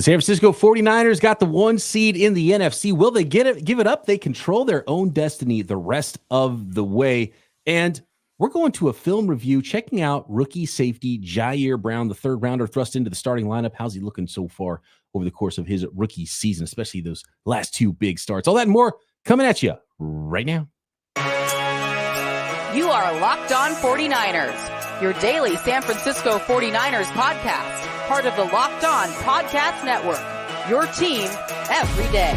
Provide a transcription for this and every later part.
The San Francisco 49ers got the 1 seed in the NFC. Will they give it up? They control their own destiny the rest of the way. And we're going to a film review, checking out rookie safety Ji'Ayir Brown, the third rounder thrust into the starting lineup. How's he looking so far over the course of his rookie season, especially those last 2 big starts? All that and more coming at you right now. You are Locked On 49ers, your daily San Francisco 49ers podcast, part of the Locked On Podcast Network, your team every day.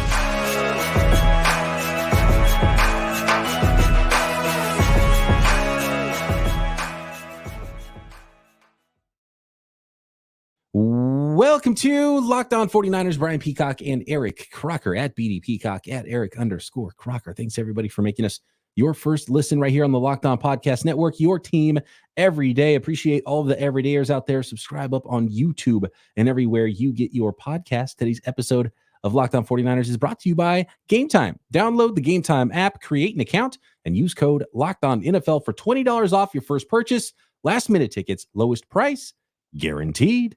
Welcome to Locked On 49ers. Brian Peacock and Eric Crocker at BD Peacock at Eric_Crocker. Thanks everybody for making us your first listen right here on the Locked On Podcast Network, your team every day. Appreciate all of the everydayers out there. Subscribe up on YouTube and everywhere you get your podcast. Today's episode of Locked On 49ers is brought to you by Gametime. Download the Gametime app, create an account, and use code LOCKEDONNFL for $20 off your first purchase. Last minute tickets, lowest price, guaranteed.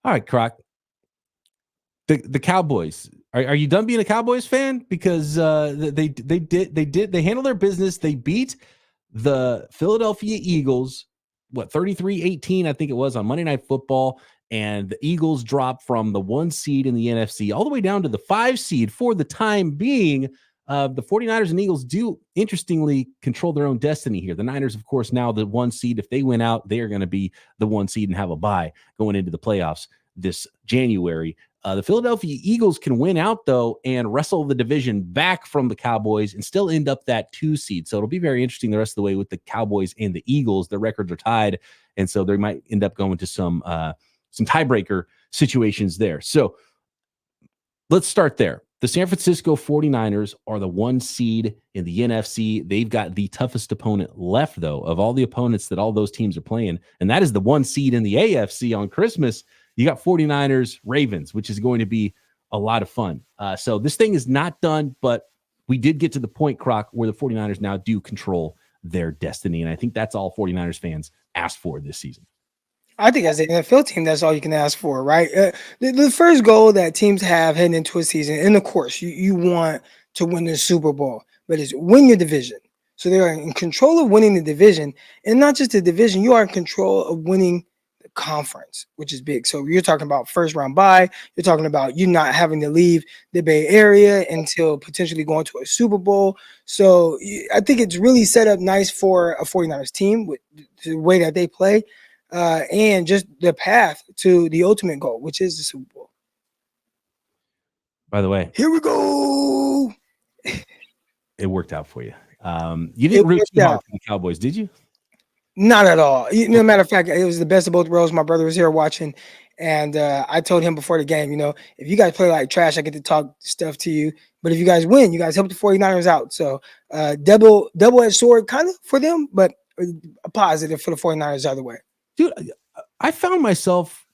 All right, Croc. The Cowboys. Are you done being a Cowboys fan? Because they handled their business. They beat the Philadelphia Eagles, 33-18, I think it was, on Monday Night Football. And the Eagles dropped from the 1 seed in the NFC all the way down to the 5 seed for the time being. The 49ers and Eagles do, interestingly, control their own destiny here. The Niners, of course, now the 1 seed. If they win out, they are going to be the 1 seed and have a bye going into the playoffs this January. The Philadelphia Eagles can win out, though, and wrestle the division back from the Cowboys and still end up that 2 seed. So it'll be very interesting the rest of the way with the Cowboys and the Eagles. Their records are tied, and so they might end up going to some tiebreaker situations there. So let's start there. The San Francisco 49ers are the 1 seed in the NFC. They've got the toughest opponent left, though, of all the opponents that all those teams are playing, and that is the 1 seed in the AFC on Christmas. You got 49ers, Ravens, which is going to be a lot of fun. So this thing is not done, but we did get to the point, Croc, where the 49ers now do control their destiny, and I think that's all 49ers fans asked for this season. I think as an NFL team, that's all you can ask for, right? The first goal that teams have heading into a season, and of course, you want to win the Super Bowl, but it's win your division. So they are in control of winning the division, and not just the division, you are in control of winning the conference, which is big. So you're talking about first round bye. You're talking about you not having to leave the Bay Area until potentially going to a Super Bowl. So I think it's really set up nice for a 49ers team with the way that they play. And just the path to the ultimate goal, which is the Super Bowl. By the way, here we go. It worked out for you. You didn't root too hard for the Cowboys, did you? Not at all. Matter of fact, it was the best of both worlds. My brother was here watching, and I told him before the game, if you guys play like trash, I get to talk stuff to you. But if you guys win, you guys help the 49ers out. So double-edged sword kind of for them, but a positive for the 49ers either way. Dude, I found myself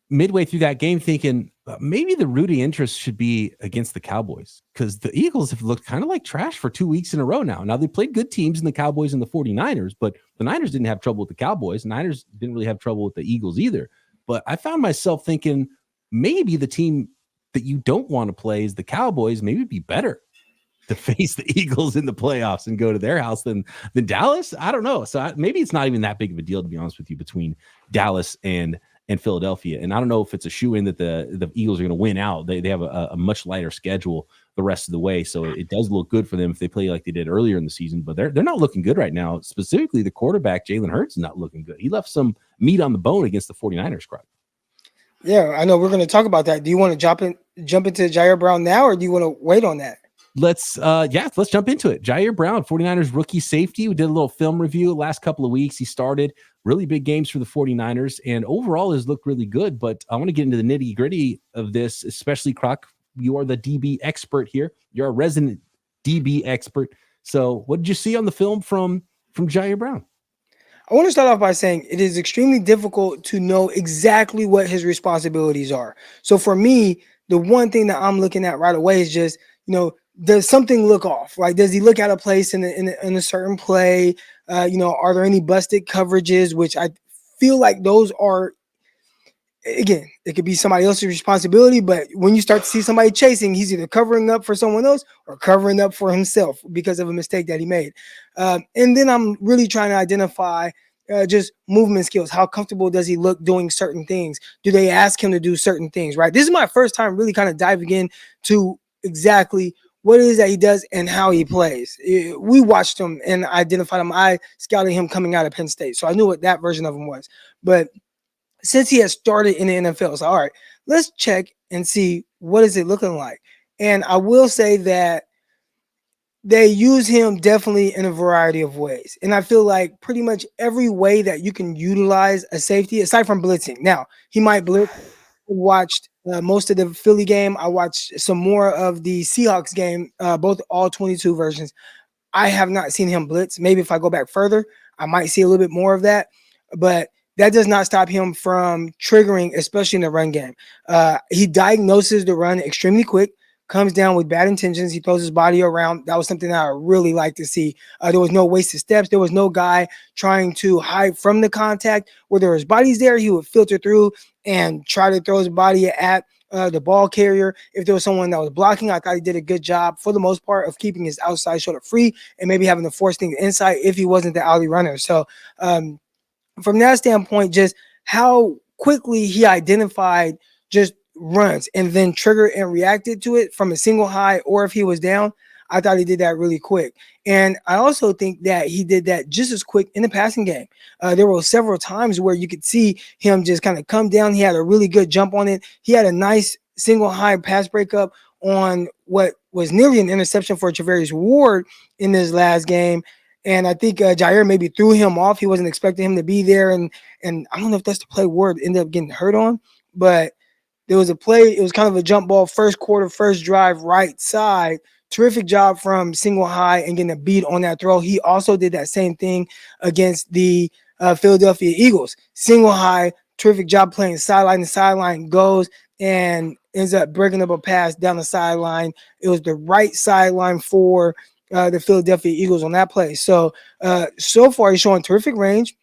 midway through that game thinking maybe the rooting interest should be against the Cowboys, because the Eagles have looked kind of like trash for 2 weeks in a row now. Now, they played good teams in the Cowboys and the 49ers, but the Niners didn't have trouble with the Cowboys. Niners didn't really have trouble with the Eagles either. But I found myself thinking maybe the team that you don't want to play is the Cowboys. Maybe it'd be better to face the Eagles in the playoffs and go to their house than Dallas. I don't know. So maybe it's not even that big of a deal, to be honest with you, between Dallas and Philadelphia. And I don't know if it's a shoe-in that the Eagles are going to win out. They have a much lighter schedule the rest of the way. So it does look good for them if they play like they did earlier in the season, but they're not looking good right now. Specifically, the quarterback, Jalen Hurts, is not looking good. He left some meat on the bone against the 49ers, crowd. Yeah, I know we're going to talk about that. Do you want to jump into Ji'Ayir Brown now, or do you want to wait on that? Let's jump into it. Ji'Ayir Brown, 49ers rookie safety. We did a little film review the last couple of weeks. He started really big games for the 49ers and overall has looked really good. But I want to get into the nitty gritty of this, especially Croc. You are the DB expert here. You're a resident DB expert. So what did you see on the film from Ji'Ayir Brown? I want to start off by saying it is extremely difficult to know exactly what his responsibilities are. So for me, the one thing that I'm looking at right away is just, does something look off? Like, does he look out of place in a certain play? Are there any busted coverages? Which I feel like those are again, it could be somebody else's responsibility, but when you start to see somebody chasing, he's either covering up for someone else or covering up for himself because of a mistake that he made. And then I'm really trying to identify just movement skills. How comfortable does he look doing certain things? Do they ask him to do certain things, right? This is my first time really kind of diving into exactly what it is that he does and how he plays. We watched him and identified him. I scouted him coming out of Penn State, so I knew what that version of him was. But since he has started in the NFL, so all right, let's check and see what is it looking like. And I will say that they use him definitely in a variety of ways. And I feel like pretty much every way that you can utilize a safety, aside from blitzing. Now, he might blitz. Watched most of the Philly game. I watched some more of the Seahawks game, all 22 versions. I have not seen him blitz. Maybe if I go back further, I might see a little bit more of that. But that does not stop him from triggering, especially in the run game. He diagnoses the run extremely quick, comes down with bad intentions. He throws his body around. That was something that I really like to see. There was no wasted steps. There was no guy trying to hide from the contact. Where there was bodies there, he would filter through and try to throw his body at the ball carrier. If there was someone that was blocking, I thought he did a good job for the most part of keeping his outside shoulder free and maybe having to force things inside if he wasn't the alley runner. So from that standpoint, just how quickly he identified just runs and then triggered and reacted to it from a single high, or if he was down, I thought he did that really quick. And I also think that he did that just as quick in the passing game. There were several times where you could see him just kind of come down. He had a really good jump on it. He had a nice single high pass breakup on what was nearly an interception for Travarius Ward in this last game. And I think Ji'Ayir maybe threw him off. He wasn't expecting him to be there. And I don't know if that's the play Ward ended up getting hurt on, but there was a play. It was kind of a jump ball, first quarter, first drive, right side. Terrific job from single high and getting a beat on that throw. He also did that same thing against the Philadelphia Eagles. Single high, terrific job playing sideline to sideline, goes and ends up breaking up a pass down the sideline. It was the right sideline for the Philadelphia Eagles on that play. So far he's showing terrific range.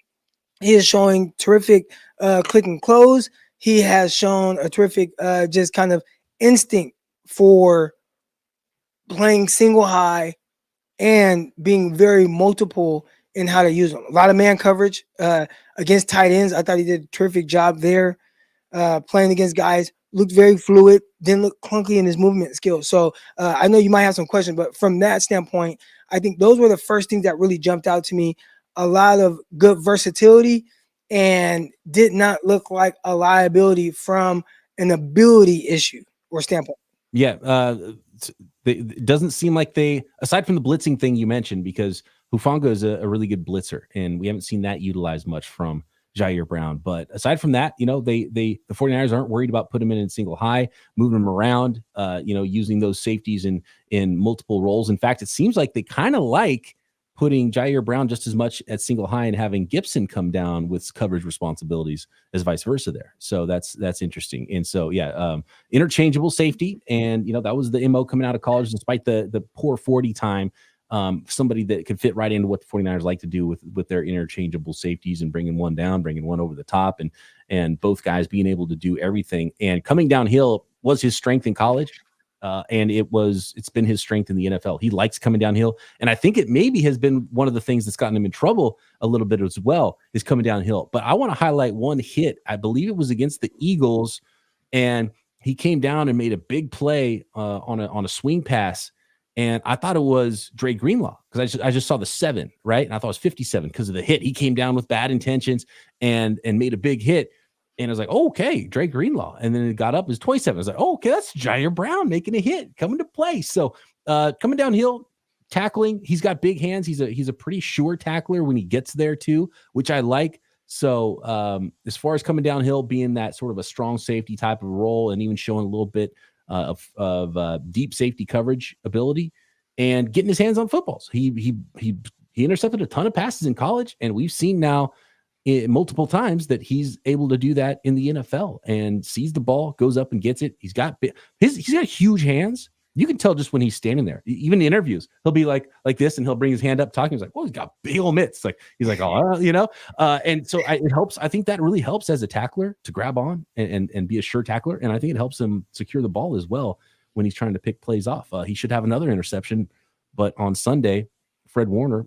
He is showing terrific click and close. He has shown a terrific just kind of instinct for playing single high and being very multiple in how to use them. A lot of man coverage against tight ends. I thought he did a terrific job there. Playing against guys, looked very fluid, didn't look clunky in his movement skills. So I know you might have some questions, but from that standpoint, I think those were the first things that really jumped out to me. A lot of good versatility and did not look like a liability from an ability issue or standpoint. Yeah. It doesn't seem like they, aside from the blitzing thing you mentioned, because Hufanga is a really good blitzer, and we haven't seen that utilized much from Ji'Ayir Brown. But aside from that, the 49ers aren't worried about putting him in single high, moving him around, using those safeties in multiple roles. In fact, it seems like they kind of like putting Ji'Ayir Brown just as much at single high and having Gibson come down with coverage responsibilities as vice versa there. So that's interesting. And so, interchangeable safety. And, that was the MO coming out of college, despite the poor 40 time. Somebody that could fit right into what the 49ers like to do with their interchangeable safeties and bringing one down, bringing one over the top, and both guys being able to do everything. And coming downhill was his strength in college. And it's been his strength in the NFL. He likes coming downhill. And I think it maybe has been one of the things that's gotten him in trouble a little bit as well, is coming downhill. But I want to highlight one hit. I believe it was against the Eagles, and he came down and made a big play on a swing pass. And I thought it was Dre Greenlaw, because I just saw the 7, right? And I thought it was 57 because of the hit. He came down with bad intentions and made a big hit. And I was like, oh, okay, Dre Greenlaw. And then it got up as 27. I was like, oh, okay, that's Ji'Ayir Brown making a hit, coming to play. So coming downhill, tackling, he's got big hands. He's a pretty sure tackler when he gets there too, which I like. So as far as coming downhill, being that sort of a strong safety type of role, and even showing a little bit of deep safety coverage ability, and getting his hands on footballs. He intercepted a ton of passes in college, and we've seen now multiple times that he's able to do that in the NFL, and sees the ball, goes up and gets it. He's got huge hands, You can tell just when he's standing there. Even in interviews, he'll be like this, and he'll bring his hand up talking. He's like, "Well, he's got big old mitts." Like he's like, "Oh, And so it helps. I think that really helps as a tackler to grab on and be a sure tackler. And I think it helps him secure the ball as well when he's trying to pick plays off. He should have another interception, but on Sunday, Fred Warner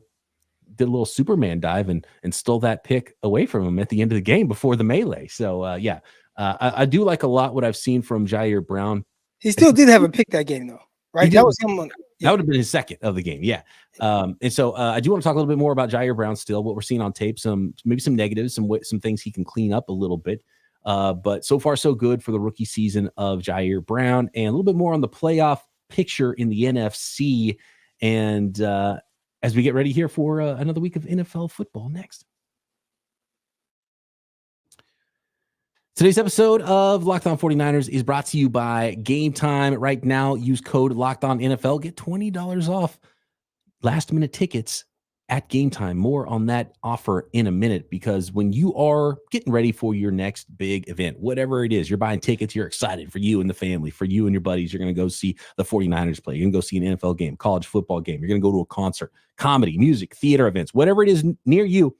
did a little Superman dive and stole that pick away from him at the end of the game before the melee. So I do like a lot what I've seen from Ji'Ayir Brown. He still did have a pick that game, though, right? That was him. That would have been his second of the game, yeah. And so I do want to talk a little bit more about Ji'Ayir Brown still, what we're seeing on tape, maybe some negatives, some things he can clean up a little bit. But so far, so good for the rookie season of Ji'Ayir Brown, and a little bit more on the playoff picture in the NFC. And as we get ready here for another week of NFL football next. Today's episode of Locked On 49ers is brought to you by Gametime. Right now, use code LOCKEDONNFL. Get $20 off last-minute tickets at Gametime. More on that offer in a minute, because when you are getting ready for your next big event, whatever it is, you're buying tickets, you're excited for you and the family, for you and your buddies. You're going to go see the 49ers play. You're going to go see an NFL game, college football game. You're going to go to a concert, comedy, music, theater events, whatever it is near you.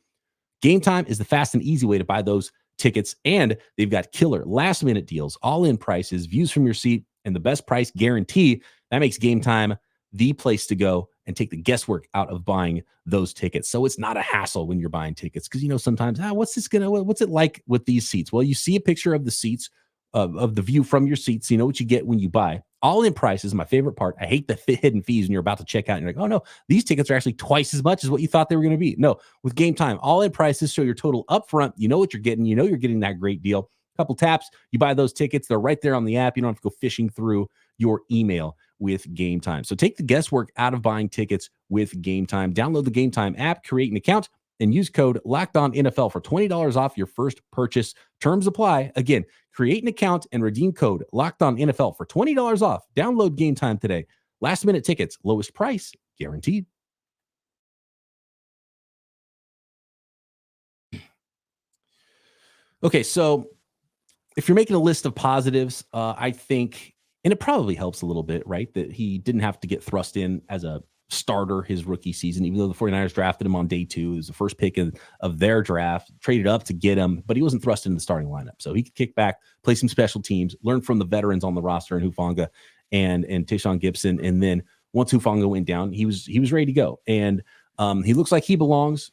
Gametime is the fast and easy way to buy those tickets, and they've got killer last minute deals, all-in prices, views from your seat, and the best price guarantee. That makes Gametime the place to go and take the guesswork out of buying those tickets. So it's not a hassle when you're buying tickets, because sometimes what's it like with these seats? Well, you see a picture of the seats, of the view from your seats. You know what you get when you buy. All-in price is my favorite part. I hate the hidden fees when you're about to check out and you're like, oh no, these tickets are actually twice as much as what you thought they were going to be. No, with Gametime, all-in prices show your total up front. You know what you're getting. You know you're getting that great deal. Couple taps, you buy those tickets. They're right there on the app. You don't have to go fishing through your email with Gametime. So take the guesswork out of buying tickets with Gametime. Download the Gametime app, create an account, and use code LOCKEDONNFL for $20 off your first purchase. Terms apply. Again, create an account and redeem code LOCKEDONNFL for $20 off. Download Gametime today. Last minute tickets, lowest price guaranteed. Okay, so if you're making a list of positives, I think, and it probably helps a little bit, right, that he didn't have to get thrust in as a starter his rookie season, even though the 49ers drafted him on day 2. It was the first pick of their draft, traded up to get him, but he wasn't thrust in the starting lineup. So he could kick back, play some special teams, learn from the veterans on the roster, and Hufanga and Deshun Goldson. And then once Hufanga went down, he was ready to go. And he looks like he belongs.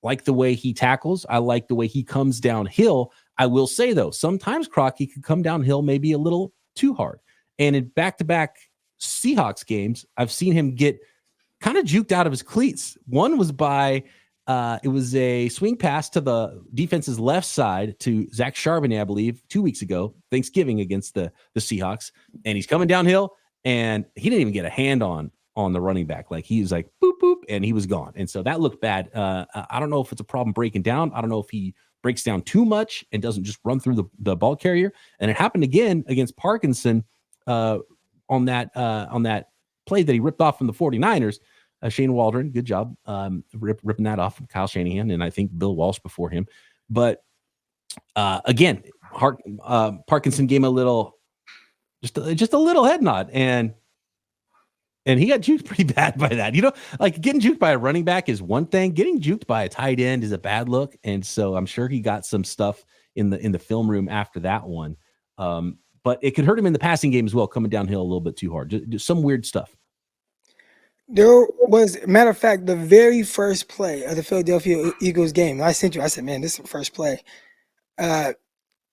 Like the way he tackles. I like the way he comes downhill. I will say, though, sometimes Croc, he could come downhill maybe a little too hard. And in back-to-back Seahawks games, I've seen him get kind of juked out of his cleats. One was by, it was a swing pass to the defense's left side to Zach Charbonnet, I believe, 2 weeks ago, Thanksgiving against the Seahawks. And he's coming downhill, and he didn't even get a hand on the running back. Like, he was like, boop, boop, and he was gone. And so that looked bad. I don't know if it's a problem breaking down. I don't know if he breaks down too much and doesn't just run through the ball carrier. And it happened again against Parkinson on that play that he ripped off from the 49ers. Shane Waldron, good job ripping that off from Kyle Shanahan, and I think Bill Walsh before him. But again, Parkinson gave him a little, just a little head nod, and he got juked pretty bad by that. Like, getting juked by a running back is one thing. Getting juked by a tight end is a bad look. And so I'm sure he got some stuff in the film room after that one. But it could hurt him in the passing game as well, coming downhill a little bit too hard. Just some weird stuff. There was, matter of fact, the very first play of the Philadelphia Eagles game. I sent you. I said, man, this is the first play.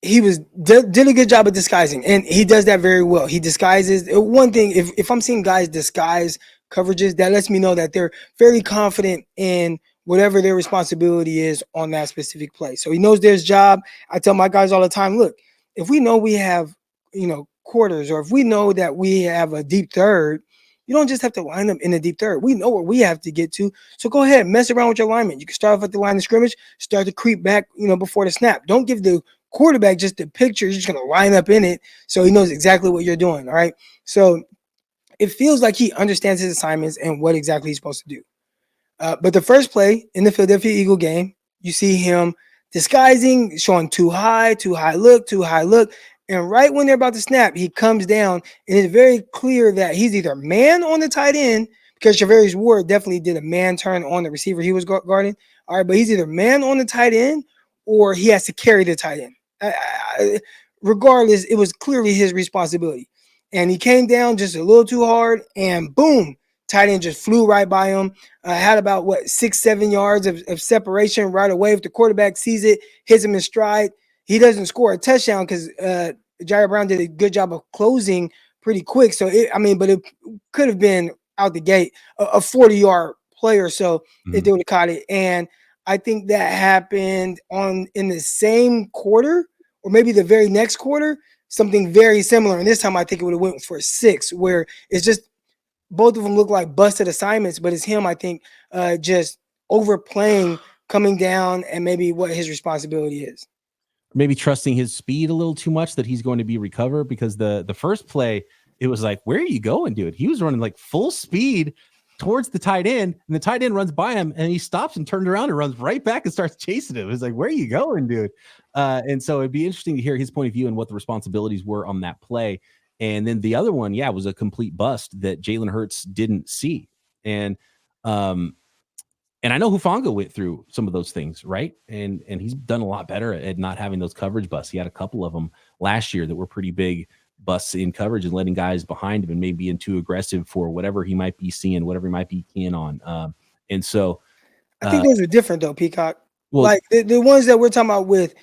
He did a good job of disguising, and he does that very well. He disguises. One thing, if I'm seeing guys disguise coverages, that lets me know that they're very confident in whatever their responsibility is on that specific play. So he knows their job. I tell my guys all the time, look, if we know we have, quarters, or if we know that we have a deep third, you don't just have to line up in the deep third. We know where we have to get to. So go ahead, mess around with your alignment. You can start off at the line of scrimmage, start to creep back, before the snap. Don't give the quarterback just the picture. You're just going to line up in it so he knows exactly what you're doing. All right. So it feels like he understands his assignments and what exactly he's supposed to do. But the first play in the Philadelphia Eagle game, you see him disguising, showing too high look. And right when they're about to snap, he comes down, and it's very clear that he's either man on the tight end, because Charvarius Ward definitely did a man turn on the receiver he was guarding. All right, but he's either man on the tight end or he has to carry the tight end. Regardless, it was clearly his responsibility. And he came down just a little too hard, and boom, tight end just flew right by him. Had about, 6-7 yards of separation right away. If the quarterback sees it, hits him in stride, he doesn't score a touchdown because Ji'Ayir Brown did a good job of closing pretty quick. So, but it could have been out the gate a 40-yard play or so if they would have caught it. And I think that happened in the same quarter, or maybe the very next quarter, something very similar. And this time I think it would have went for 6, where it's just both of them look like busted assignments, but it's him, I think, just overplaying, coming down, and maybe what his responsibility is. Maybe trusting his speed a little too much, that he's going to be recovered, because the first play, it was like, where are you going, dude? He was running like full speed towards the tight end, and the tight end runs by him, and he stops and turns around and runs right back and starts chasing him. It's like, where are you going, dude? And so it'd be interesting to hear his point of view and what the responsibilities were on that play. And then the other one, was a complete bust that Jalen Hurts didn't see. And I know Hufanga went through some of those things, right? And he's done a lot better at not having those coverage busts. He had a couple of them last year that were pretty big busts in coverage and letting guys behind him and maybe being too aggressive for whatever he might be seeing, whatever he might be keying on. And so I think those are different though, Peacock. Well, like the ones that we're talking about with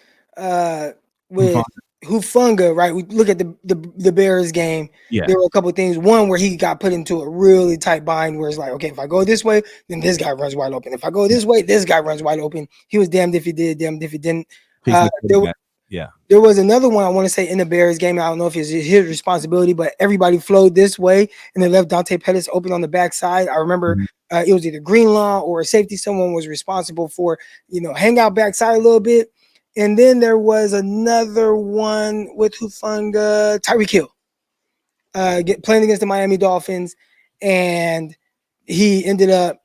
Hufanga, right? We look at the Bears game. Yeah. There were a couple of things. One where he got put into a really tight bind where it's like, okay, if I go this way, then this guy runs wide open. If I go this way, this guy runs wide open. He was damned if he did, damned if he didn't. There was another one I want to say in the Bears game. I don't know if it's his responsibility, but everybody flowed this way and they left Dante Pettis open on the backside. I remember it was either Greenlaw or a safety. Someone was responsible for, hang out backside a little bit. And then there was another one with Hufanga, Tyreek Hill, playing against the Miami Dolphins. And he ended up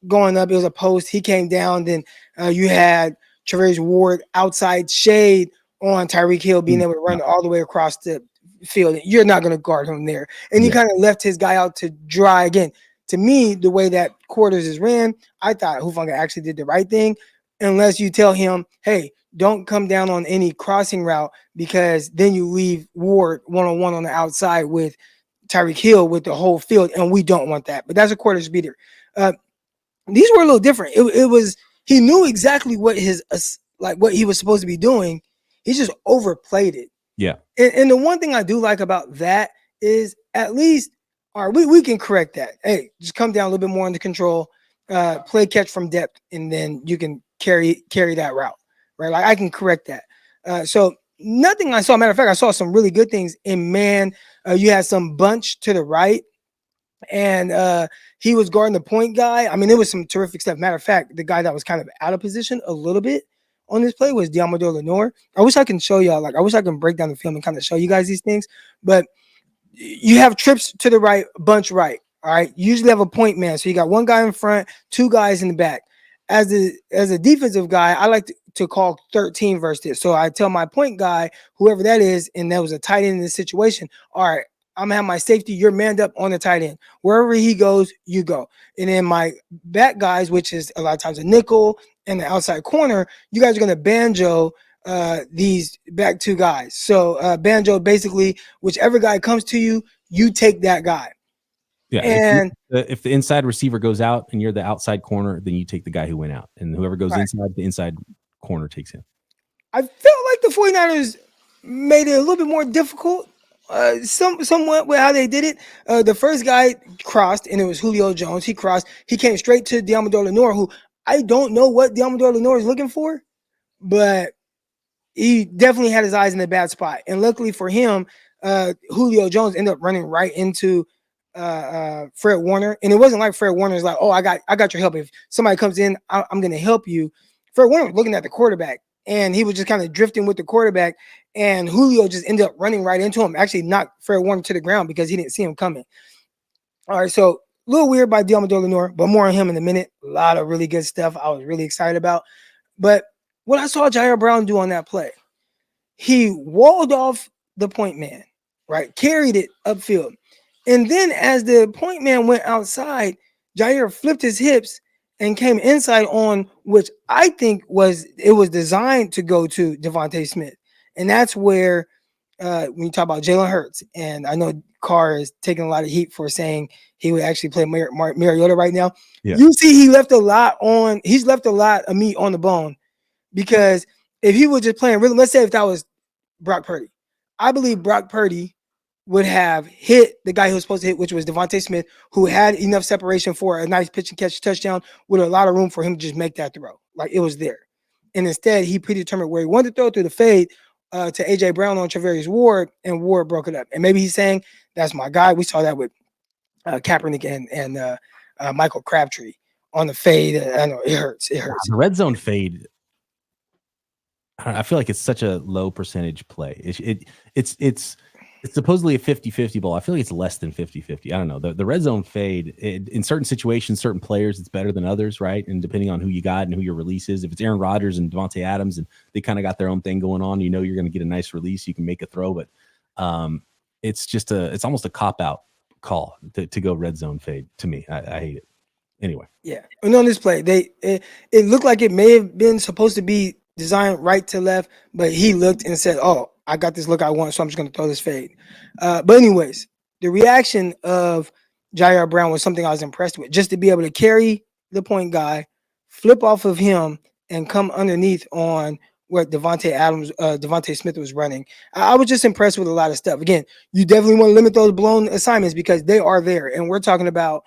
going up. It was a post. He came down. Then you had Charvarius Ward outside shade on Tyreek Hill being able to run all the way across the field. You're not going to guard him there. And he kind of left his guy out to dry. Again, to me, the way that quarters is ran, I thought Hufanga actually did the right thing, unless you tell him, hey, don't come down on any crossing route, because then you leave Ward one-on-one on the outside with Tyreek Hill with the whole field, and we don't want that. But that's a quarters beater. These were a little different. It was, he knew exactly what what he was supposed to be doing. He just overplayed it. Yeah. And the one thing I do like about that is at least, all right, we can correct that. Hey, just come down a little bit more under control, play catch from depth, and then you can carry that route, right? Like I can correct that. So nothing I saw. Matter of fact, I saw some really good things in man. You had some bunch to the right, and he was guarding the point guy. I mean, it was some terrific stuff. Matter of fact, the guy that was kind of out of position a little bit on this play was Diontae Lenon. I wish I can show y'all, I wish I can break down the film and kind of show you guys these things. But you have trips to the right, bunch right. All right. You usually have a point man. So you got one guy in front, two guys in the back. As a defensive guy, I like to call 13 versus this. So I tell my point guy, whoever that is, and that was a tight end in this situation, all right, I'm gonna have my safety, you're manned up on the tight end. Wherever he goes, you go. And then my back guys, which is a lot of times a nickel and the outside corner, you guys are gonna banjo these back two guys. So banjo, basically, whichever guy comes to you, you take that guy. Yeah. And if the inside receiver goes out and you're the outside corner, then you take the guy who went out. And whoever goes inside, the inside corner takes him. I felt like the 49ers made it a little bit more difficult. Somewhat with how they did it. The first guy crossed, and it was Julio Jones. He crossed. He came straight to Diontae Lenon, who I don't know what Diontae Lenon is looking for, but he definitely had his eyes in the bad spot. And luckily for him, Julio Jones ended up running right into Fred Warner. And it wasn't like Fred Warner's like, oh, I got your help. If somebody comes in, I'm going to help you. Fred Warner was looking at the quarterback, and he was just kind of drifting with the quarterback. And Julio just ended up running right into him. Actually knocked Fred Warner to the ground because he didn't see him coming. All right, so a little weird by Diontae Lenon, but more on him in a minute. A lot of really good stuff I was really excited about. But what I saw Ji'Ayir Brown do on that play, he walled off the point man, right? Carried it upfield. And then as the point man went outside, Ji'Ayir flipped his hips and came inside on, which I think was designed to go to Devontae Smith. And that's where when you talk about Jalen Hurts, and I know Carr is taking a lot of heat for saying he would actually play Mariota right now. Yeah. You see he's left a lot of meat on the bone, because if he was just playing rhythm, let's say if that was Brock Purdy, I believe Brock Purdy would have hit the guy who was supposed to hit, which was Devontae Smith, who had enough separation for a nice pitch and catch touchdown with a lot of room for him to just make that throw. Like, it was there. And instead, he predetermined where he wanted to throw through the fade to A.J. Brown on Charvarius Ward, and Ward broke it up. And maybe he's saying, that's my guy. We saw that with Kaepernick and Michael Crabtree on the fade. I know it hurts. It hurts. The red zone fade, I feel like it's such a low percentage play. It's supposedly a 50-50 ball. I feel like it's less than 50-50. I don't know. The red zone fade, in certain situations, certain players, it's better than others, right? And depending on who you got and who your release is, if it's Aaron Rodgers and Devontae Adams and they kind of got their own thing going on, you know you're going to get a nice release. You can make a throw, but it's almost a cop-out call to go red zone fade to me. I hate it. Anyway. Yeah. And on this play, it looked like it may have been supposed to be designed right to left, but he looked and said, oh, I got this look I want, so I'm just going to throw this fade. But anyways, the reaction of Ji'Ayir Brown was something I was impressed with, just to be able to carry the point guy, flip off of him, and come underneath on where Devontae Smith was running. I was just impressed with a lot of stuff. Again, you definitely want to limit those blown assignments because they are there, and we're talking about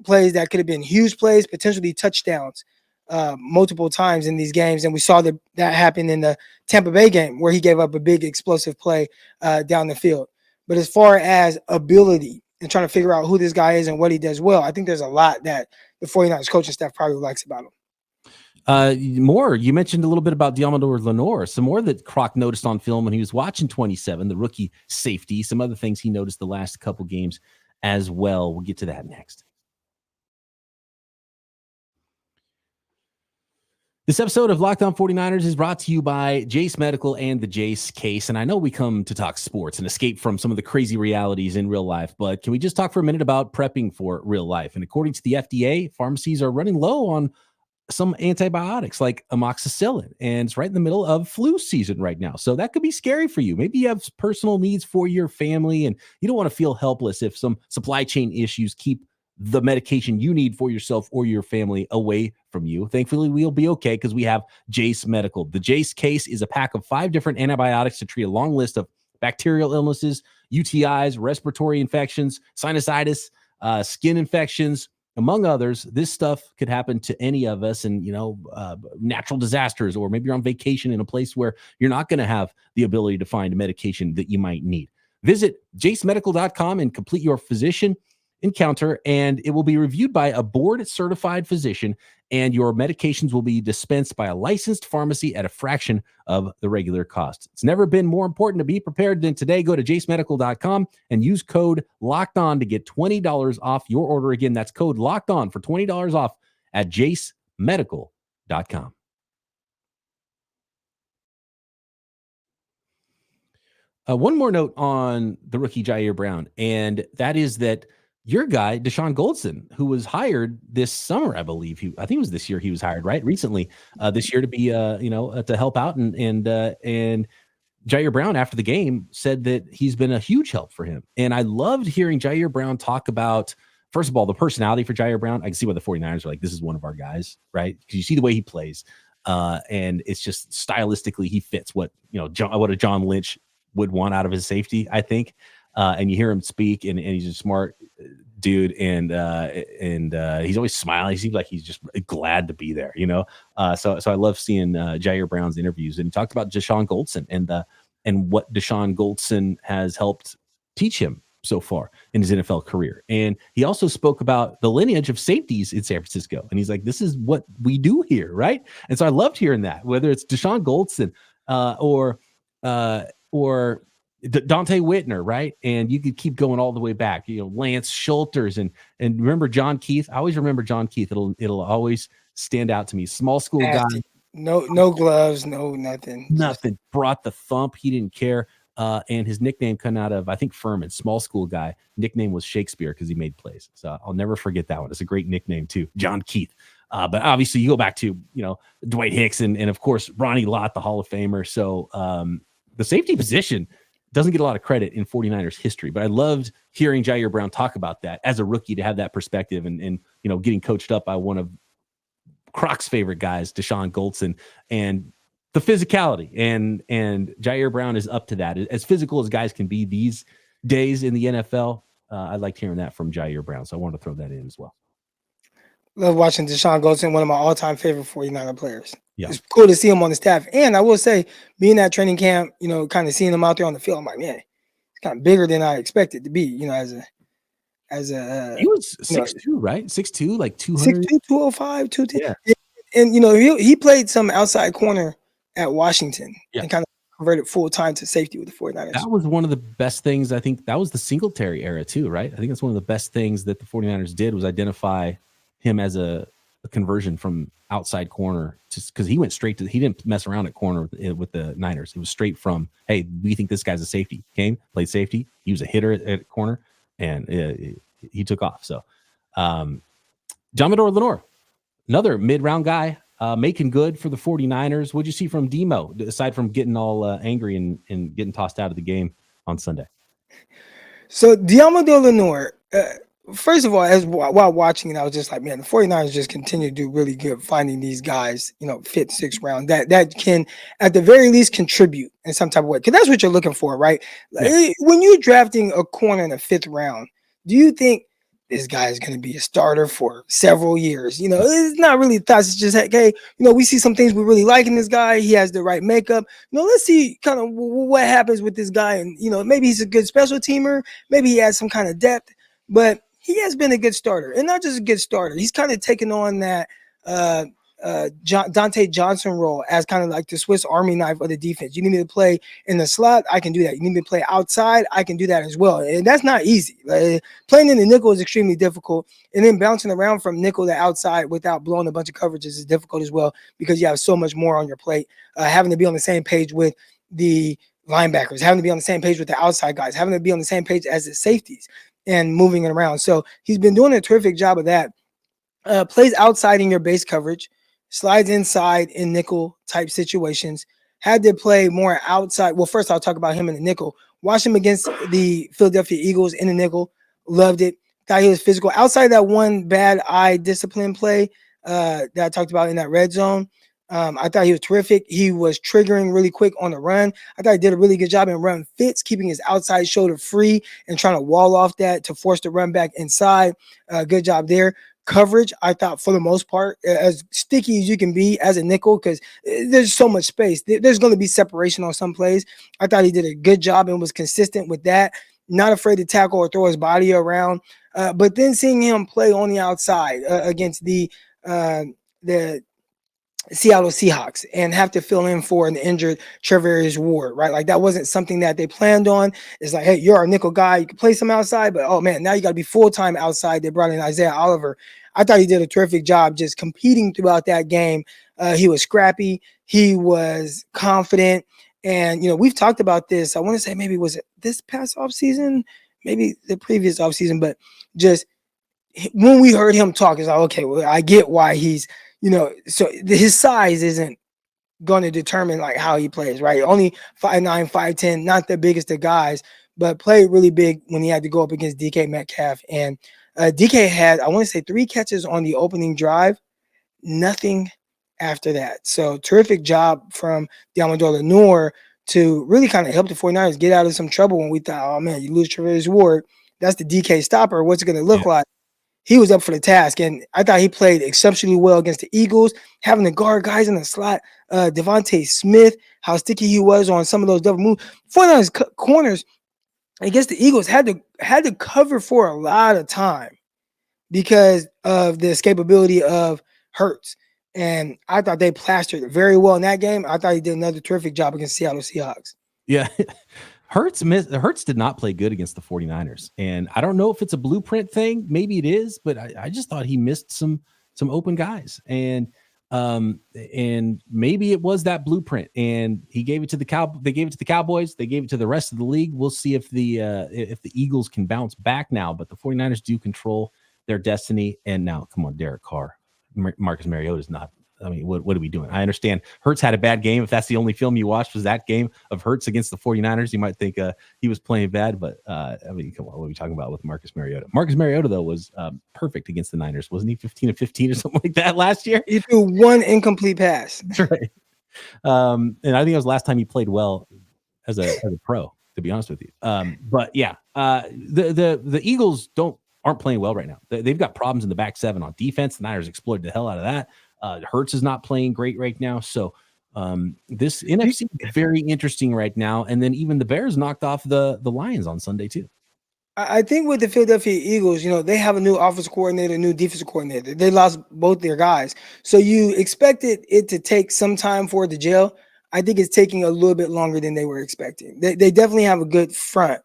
plays that could have been huge plays, potentially touchdowns, multiple times in these games. And we saw that happen in the Tampa Bay game where he gave up a big explosive play down the field. But as far as ability and trying to figure out who this guy is and what he does well, I think there's a lot that the 49ers coaching staff probably likes about him. More, you mentioned a little bit about Diontae Lenon. Some more that Croc noticed on film when he was watching 27, the rookie safety. Some other things he noticed the last couple games as well. We'll get to that next. This episode of Locked On 49ers is brought to you by Jase Medical and the Jase case. And I know we come to talk sports and escape from some of the crazy realities in real life, but can we just talk for a minute about prepping for real life? And according to the FDA, pharmacies are running low on some antibiotics like amoxicillin, and it's right in the middle of flu season right now. So that could be scary for you. Maybe you have personal needs for your family and you don't want to feel helpless if some supply chain issues keep the medication you need for yourself or your family away from you. Thankfully, we'll be okay because we have Jase Medical. The Jase case is a pack of 5 different antibiotics to treat a long list of bacterial illnesses, UTIs, respiratory infections, sinusitis, skin infections, among others. This stuff could happen to any of us, and natural disasters, or maybe you're on vacation in a place where you're not going to have the ability to find a medication that you might need. Visit jasemedical.com and complete your physician encounter, and it will be reviewed by a board-certified physician, and your medications will be dispensed by a licensed pharmacy at a fraction of the regular cost. It's never been more important to be prepared than today. Go to jasemedical.com and use code LOCKEDON to get $20 off your order. Again, that's code LOCKEDON for $20 off at jasemedical.com. One more note on the rookie Ji'Ayir Brown, and that is that your guy, Deshun Goldson, who was hired this summer, I believe I think it was this year he was hired, right? Recently, this year to be, to help out. And Ji'Ayir Brown after the game said that he's been a huge help for him. And I loved hearing Ji'Ayir Brown talk about, first of all, the personality for Ji'Ayir Brown. I can see why the 49ers are like, this is one of our guys, right? Because you see the way he plays. And it's just stylistically, he fits what a John Lynch would want out of his safety, I think. And you hear him speak, and he's a smart dude, and he's always smiling. He seems like he's just glad to be there, So I love seeing Ji'Ayir Brown's interviews, and he talked about Deshun Goldson and what Deshun Goldson has helped teach him so far in his NFL career. And he also spoke about the lineage of safeties in San Francisco, and he's like, this is what we do here, right? And so I loved hearing that, whether it's Deshun Goldson or Dante Whitner, right? And you could keep going all the way back, Lance Schulters and remember John Keith. I always remember John Keith. It'll always stand out to me. Small school guy. No gloves, no nothing. Nothing. Brought the thump. He didn't care. And his nickname come out of, I think, Furman, small school guy. Nickname was Shakespeare because he made plays. So I'll never forget that one. It's a great nickname too, John Keith. But obviously you go back to, Dwight Hicks and of course, Ronnie Lott, the Hall of Famer. So the safety position doesn't get a lot of credit in 49ers history, but I loved hearing Ji'Ayir Brown talk about that as a rookie, to have that perspective and getting coached up by one of Croc's favorite guys, Deshun Goldson, and the physicality, and Ji'Ayir Brown is up to that. As physical as guys can be these days in the NFL, I liked hearing that from Ji'Ayir Brown, so I wanted to throw that in as well. Love watching Deshun Goldson, one of my all-time favorite 49er players. Yeah. It's cool to see him on the staff. And I will say, being at training camp, kind of seeing him out there on the field, I'm like, man, he's kind of bigger than I expected to be, as a he was 6'2", right? 6'2", like 200. 6'2", 205, 210. Yeah. And he played some outside corner at Washington and kind of converted full time to safety with the 49ers. That was one of the best things. I think that was the Singletary era too, right? I think that's one of the best things that the 49ers did, was identify him as a conversion from outside corner, just because he went straight to, he didn't mess around at corner with the Niners. It was straight from, hey, we think this guy's a safety. Came, played safety. He was a hitter at corner, and he took off. So John Lenore, another mid-round guy, making good for the 49ers. What'd you see from Demo, aside from getting all angry and getting tossed out of the game on Sunday? So Diontae Lenon, first of all, while watching it, I was just like, man, the 49ers just continue to do really good finding these guys, fit 6th round that can at the very least contribute in some type of way. Because that's what you're looking for, right? Yeah. When you're drafting a corner in the 5th round, do you think this guy is going to be a starter for several years? It's not really thoughts. It's just, hey, we see some things we really like in this guy. He has the right makeup. Let's see kind of what happens with this guy. And, maybe he's a good special teamer. Maybe he has some kind of depth, but he has been a good starter, and not just a good starter. He's kind of taken on that Diontae Johnson role as kind of like the Swiss Army knife of the defense. You need me to play in the slot, I can do that. You need me to play outside, I can do that as well. And that's not easy. Playing in the nickel is extremely difficult, and then bouncing around from nickel to outside without blowing a bunch of coverages is difficult as well, because you have so much more on your plate. Having to be on the same page with the linebackers, having to be on the same page with the outside guys, having to be on the same page as the safeties, and moving it around. So he's been doing a terrific job of that. Plays outside in your base coverage, slides inside in nickel type situations. Had to play more outside. Well, first I'll talk about him in the nickel. Watched him against the Philadelphia Eagles in the nickel. Loved it. Thought he was physical. Outside that one bad eye discipline play that I talked about in that red zone, I thought he was terrific. He was triggering really quick on the run. I thought he did a really good job in run fits, keeping his outside shoulder free and trying to wall off that to force the run back inside. Good job there. Coverage, I thought for the most part, as sticky as you can be as a nickel, because there's so much space. There's going to be separation on some plays. I thought he did a good job and was consistent with that. Not afraid to tackle or throw his body around. But then seeing him play on the outside against the Seattle Seahawks and have to fill in for an injured Charvarius Ward, right? Like that wasn't something that they planned on. It's like, hey, you're our nickel guy. You can play some outside, but oh man, now you got to be full-time outside. They brought in Isaiah Oliver. I thought he did a terrific job just competing throughout that game. He was scrappy. He was confident. And, we've talked about this. I want to say maybe was it this past offseason, maybe the previous offseason, but just when we heard him talk, it's like, okay, well, I get why he's, so his size isn't going to determine like how he plays, right? Only 5'9", 5'10", not the biggest of guys, but played really big when he had to go up against DK Metcalf. And DK had, I want to say, 3 catches on the opening drive, nothing after that. So terrific job from Diontae Lenon to really kind of help the 49ers get out of some trouble when we thought, oh man, you lose Charvarius Ward, that's the DK stopper. What's it going to look like? He was up for the task, and I thought he played exceptionally well against the Eagles, having to guard guys in the slot. Devontae Smith, how sticky he was on some of those double moves. 49ers corners against the Eagles had to cover for a lot of time because of the escapability of Hurts. And I thought they plastered it very well in that game. I thought he did another terrific job against Seattle Seahawks. Yeah. Hurts did not play good against the 49ers. And I don't know if it's a blueprint thing. Maybe it is, but I just thought he missed some open guys. And And maybe it was that blueprint, and he gave it to they gave it to the Cowboys. They gave it to the rest of the league. We'll see if the Eagles can bounce back now, but the 49ers do control their destiny. And now, come on, Derek Carr, Marcus Mariota is not. I mean, what are we doing? I understand Hurts had a bad game. If that's the only film you watched was that game of Hurts against the 49ers, you might think he was playing bad. But, I mean, come on, what are we talking about with Marcus Mariota? Marcus Mariota, though, was perfect against the Niners. Wasn't he 15 of 15 or something like that last year? He threw one incomplete pass. That's right. And I think it was the last time he played well as a pro, to be honest with you. But, yeah, the Eagles aren't playing well right now. They've got problems in the back seven on defense. The Niners exploited the hell out of that. Hurts is not playing great right now. So this NFC is very interesting right now. And then even the Bears knocked off the Lions on Sunday too. I think with the Philadelphia Eagles, they have a new offensive coordinator, a new defensive coordinator. They lost both their guys. So you expected it to take some time for it to gel. I think it's taking a little bit longer than they were expecting. They definitely have a good front,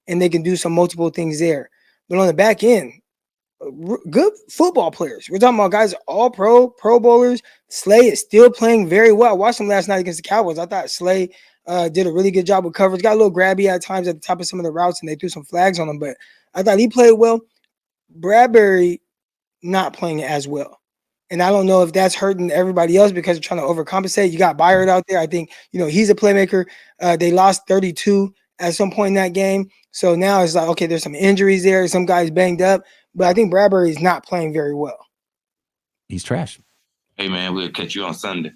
and they can do some multiple things there. But on the back end, good football players. We're talking about guys, all pro bowlers. Slay is still playing very well. I watched him last night against the Cowboys. I thought Slay did a really good job with coverage. Got a little grabby at times at the top of some of the routes, and they threw some flags on him. But I thought he played well. Bradbury not playing as well. And I don't know if that's hurting everybody else because they're trying to overcompensate. You got Byard out there. I think, he's a playmaker. They lost 32 at some point in that game. So now it's like, okay, there's some injuries there. Some guys banged up. But I think Bradbury is not playing very well. He's trash. Hey, man, we'll catch you on Sunday.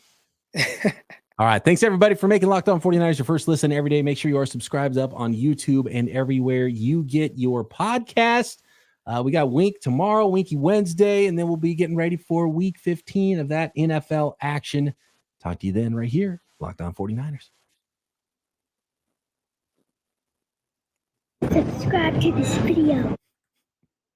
All right. Thanks, everybody, for making Locked On 49ers your first listen every day. Make sure you are subscribed up on YouTube and everywhere you get your podcast. We got Wink tomorrow, Winky Wednesday, and then we'll be getting ready for Week 15 of that NFL action. Talk to you then right here, Locked On 49ers. Subscribe to this video.